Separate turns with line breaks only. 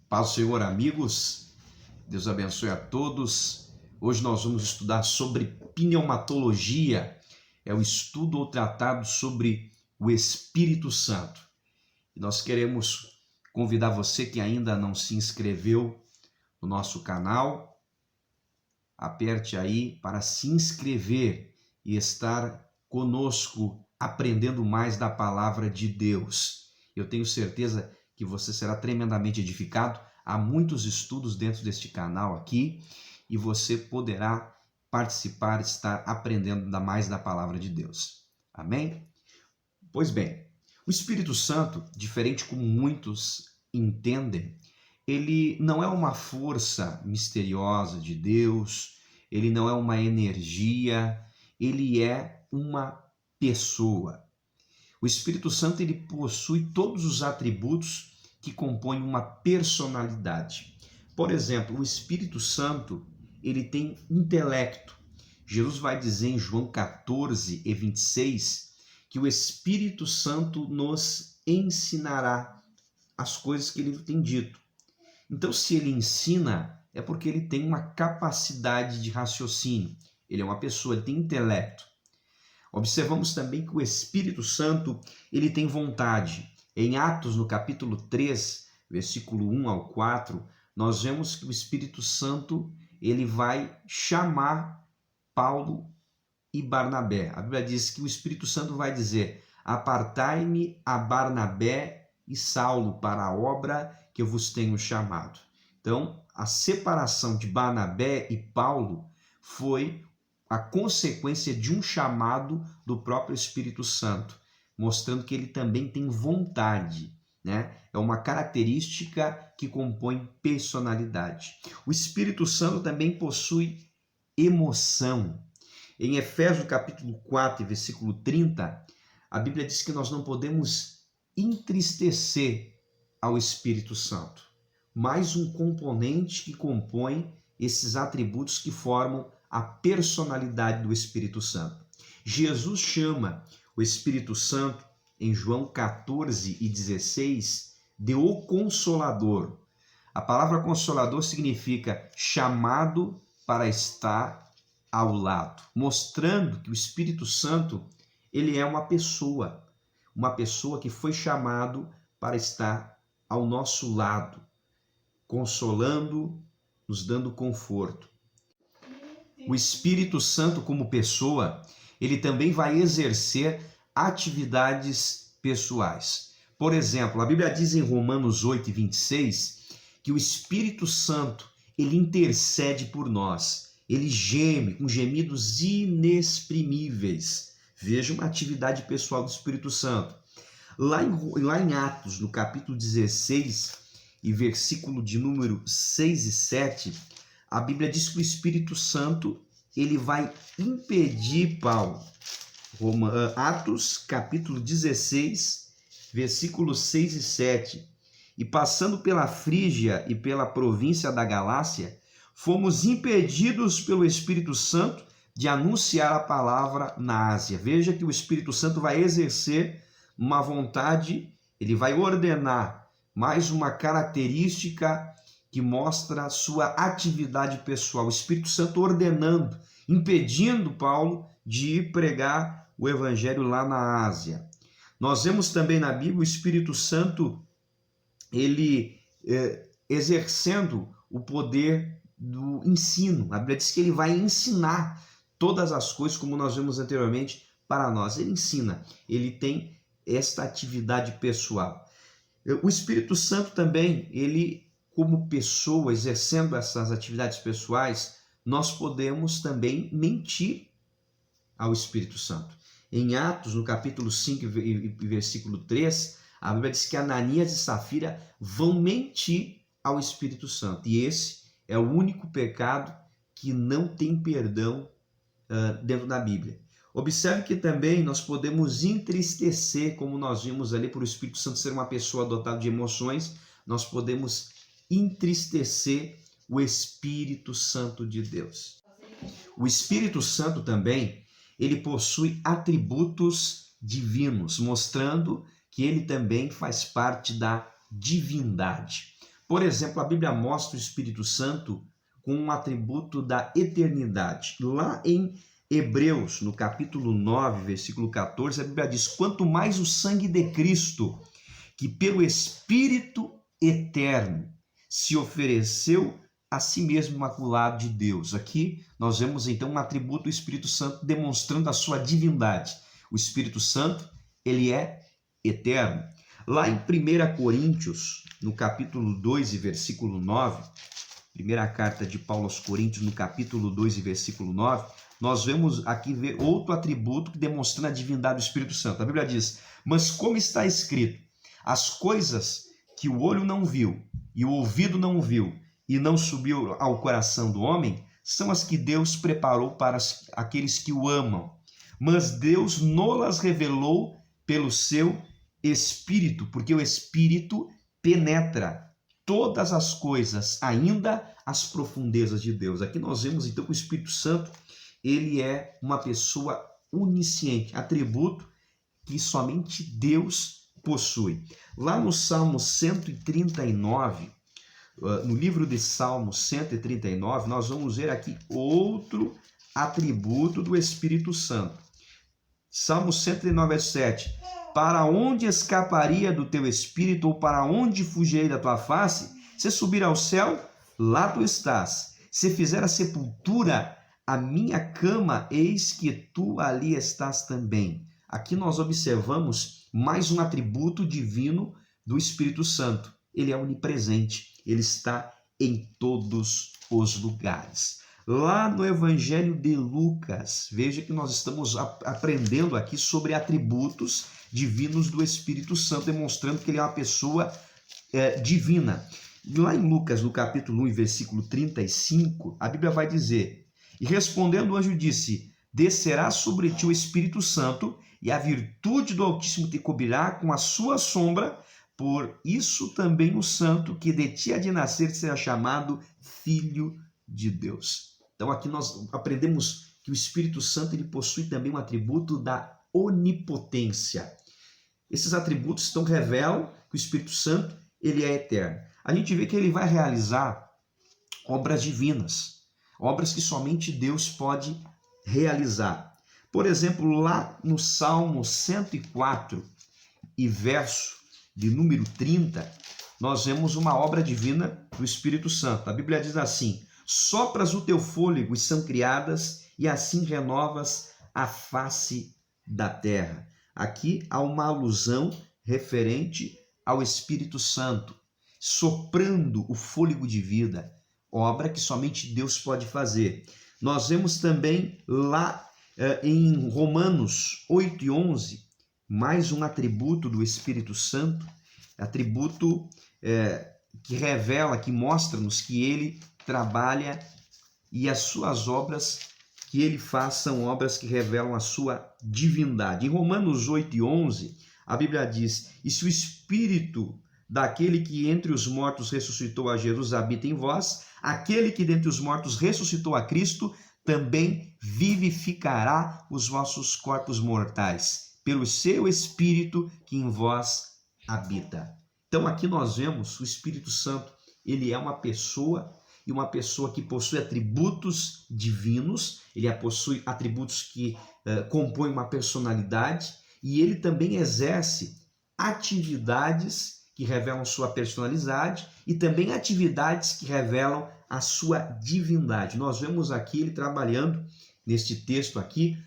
Paz do Senhor, amigos. Deus abençoe a todos. Hoje nós vamos estudar sobre pneumatologia. É o estudo ou tratado sobre o Espírito Santo. E nós queremos convidar você que ainda não se inscreveu no nosso canal. Aperte aí para se inscrever e estar conosco aprendendo mais da palavra de Deus. Eu tenho certeza que você será tremendamente edificado. Há muitos estudos dentro deste canal aqui e você poderá participar, estar aprendendo ainda mais da palavra de Deus. Amém? Pois bem, o Espírito Santo, diferente como muitos entendem, ele não é uma força misteriosa de Deus, ele não é uma energia, ele é uma pessoa. O Espírito Santo ele possui todos os atributos que compõem uma personalidade. Por exemplo, o Espírito Santo ele tem intelecto. Jesus vai dizer em João 14:26 que o Espírito Santo nos ensinará as coisas que ele tem dito. Então, se ele ensina, é porque ele tem uma capacidade de raciocínio. Ele é uma pessoa, ele tem intelecto. Observamos também que o Espírito Santo, ele tem vontade. Em Atos, no capítulo 3, versículo 1 ao 4, nós vemos que o Espírito Santo, ele vai chamar Paulo e Barnabé. A Bíblia diz que o Espírito Santo vai dizer: apartai-me a Barnabé e Saulo para a obra que eu vos tenho chamado. Então, a separação de Barnabé e Paulo foi a consequência de um chamado do próprio Espírito Santo, mostrando que ele também tem vontade, né? É uma característica que compõe personalidade. O Espírito Santo também possui emoção. Em Efésios capítulo 4, versículo 30, a Bíblia diz que nós não podemos entristecer ao Espírito Santo. Mais um componente que compõe esses atributos que formam a personalidade do Espírito Santo. Jesus chama o Espírito Santo em João 14:16 de o Consolador. A palavra Consolador significa chamado para estar ao lado, mostrando que o Espírito Santo ele é uma pessoa que foi chamado para estar ao nosso lado, consolando, nos dando conforto. O Espírito Santo como pessoa, ele também vai exercer atividades pessoais. Por exemplo, a Bíblia diz em Romanos 8:26 que o Espírito Santo, ele intercede por nós. Ele geme com gemidos inexprimíveis. Veja uma atividade pessoal do Espírito Santo. Lá em Atos, no capítulo 16, e versículo de número 6 e 7, a Bíblia diz que o Espírito Santo ele vai impedir Paulo. Atos, capítulo 16, versículos 6 e 7. E passando pela Frígia e pela província da Galácia, fomos impedidos pelo Espírito Santo de anunciar a palavra na Ásia. Veja que o Espírito Santo vai exercer uma vontade, ele vai ordenar mais uma característica que mostra a sua atividade pessoal. O Espírito Santo ordenando, impedindo Paulo de ir pregar o evangelho lá na Ásia. Nós vemos também na Bíblia o Espírito Santo ele exercendo o poder do ensino. A Bíblia diz que ele vai ensinar todas as coisas, como nós vimos anteriormente, para nós. Ele ensina, ele tem esta atividade pessoal. O Espírito Santo também, ele como pessoa, exercendo essas atividades pessoais, nós podemos também mentir ao Espírito Santo. Em Atos, no capítulo 5, versículo 3, a Bíblia diz que Ananias e Safira vão mentir ao Espírito Santo. E esse é o único pecado que não tem perdão dentro da Bíblia. Observe que também nós podemos entristecer, como nós vimos ali, por o Espírito Santo ser uma pessoa dotada de emoções, nós podemos entristecer o Espírito Santo de Deus. O Espírito Santo também, ele possui atributos divinos, mostrando que ele também faz parte da divindade. Por exemplo, a Bíblia mostra o Espírito Santo com um atributo da eternidade. Lá em Hebreus, no capítulo 9, versículo 14, a Bíblia diz: quanto mais o sangue de Cristo, que pelo Espírito eterno se ofereceu a si mesmo imaculado de Deus. Aqui nós vemos então um atributo do Espírito Santo demonstrando a sua divindade. O Espírito Santo, ele é eterno. Lá em 1 Coríntios, no capítulo 2 e versículo 9, primeira carta de Paulo aos Coríntios, no capítulo 2 e versículo 9, nós vemos aqui ver outro atributo que demonstrando a divindade do Espírito Santo. A Bíblia diz: mas como está escrito, as coisas que o olho não viu e o ouvido não viu e não subiu ao coração do homem, são as que Deus preparou para aqueles que o amam. Mas Deus nolas revelou pelo seu Espírito, porque o Espírito penetra todas as coisas, ainda as profundezas de Deus. Aqui nós vemos então que o Espírito Santo, ele é uma pessoa onisciente, atributo que somente Deus possui. Lá no Salmo 139, no livro de Salmo 139, nós vamos ver aqui outro atributo do Espírito Santo. Salmo 139, verso 7. Para onde escaparia do teu espírito, ou para onde fugirei da tua face? Se subir ao céu, lá tu estás. Se fizer a sepultura, a minha cama, eis que tu ali estás também. Aqui nós observamos mais um atributo divino do Espírito Santo. Ele é onipresente, ele está em todos os lugares. Lá no Evangelho de Lucas, veja que nós estamos aprendendo aqui sobre atributos divinos do Espírito Santo, demonstrando que ele é uma pessoa divina. Lá em Lucas, no capítulo 1, versículo 35, a Bíblia vai dizer: e respondendo o anjo disse: descerá sobre ti o Espírito Santo, e a virtude do Altíssimo te cobrirá com a sua sombra, por isso também o santo que de ti há de nascer será chamado Filho de Deus. Então aqui nós aprendemos que o Espírito Santo ele possui também um atributo da onipotência. Esses atributos então revelam que o Espírito Santo ele é eterno. A gente vê que ele vai realizar obras divinas, obras que somente Deus pode realizar. Por exemplo, lá no Salmo 104 e verso de número 30, nós vemos uma obra divina do Espírito Santo. A Bíblia diz assim: sopras o teu fôlego e são criadas, e assim renovas a face da terra. Aqui há uma alusão referente ao Espírito Santo, soprando o fôlego de vida, obra que somente Deus pode fazer. Nós vemos também lá em Romanos 8 e 11, mais um atributo do Espírito Santo, atributo que revela, que mostra-nos que ele trabalha e as suas obras que ele faz são obras que revelam a sua divindade. Em Romanos 8 e 11, a Bíblia diz: e se o Espírito daquele que entre os mortos ressuscitou a Jesus habita em vós, aquele que dentre os mortos ressuscitou a Cristo também vivificará os vossos corpos mortais, pelo seu Espírito que em vós habita. Então aqui nós vemos o Espírito Santo, ele é uma pessoa, e uma pessoa que possui atributos divinos, ele possui atributos que compõem uma personalidade, e ele também exerce atividades que revelam sua personalidade e também atividades que revelam a sua divindade. Nós vemos aqui ele trabalhando, neste texto aqui,